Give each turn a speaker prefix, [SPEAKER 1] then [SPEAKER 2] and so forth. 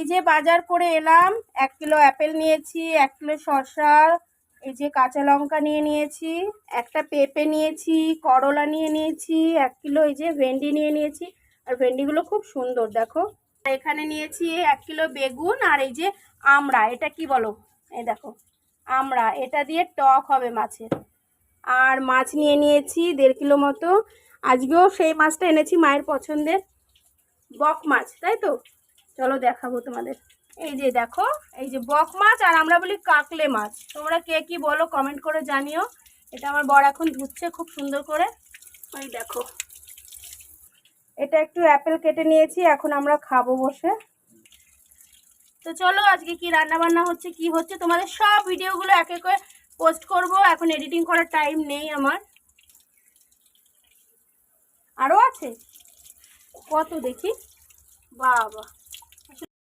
[SPEAKER 1] এই যে বাজার করে এলাম, 1 কিলো অ্যাপেল নিয়েছি, 1 কিলো শসা, এই যে কাঁচা লঙ্কা নিয়ে নিয়েছি, একটা পেঁপে নিয়েছি, করলা নিয়ে নিয়েছি, 1 কিলো এই যে ভেন্ডি নিয়ে নিয়েছি। আর ভেন্ডিগুলো খুব সুন্দর দেখো। এখানে নিয়েছি 1 কিলো বেগুন, আর এই যে আমড়া, এটা কি বলো, এই দেখো আমড়া, এটা দিয়ে টক হবে মাছের। আর মাছ নিয়ে নিয়েছি 1.5 কিলো মতো। আজকেও সেই মাছটা এনেছি, মায়ের পছন্দের বক মাছ, তাই তো? চলো দেখাবো তোমাদের। এই যে দেখো, এই যে বক মাছ, আর আমরা বলি কাকলে মাছ। তোমরা কে কি বলো কমেন্ট করে জানিও। এটা আমার বর এখন ধুচ্ছে খুব সুন্দর করে। ওই দেখো, এটা একটু অ্যাপেল কেটে নিয়েছি, এখন আমরা খাবো বসে। তো চলো আজকে কি রান্না বান্না হচ্ছে, কি হচ্ছে, তোমাদের সব ভিডিওগুলো এক এক করে পোস্ট করব। এখন এডিটিং করার টাইম নেই আমার। আরও আছে কত দেখি, বাবা।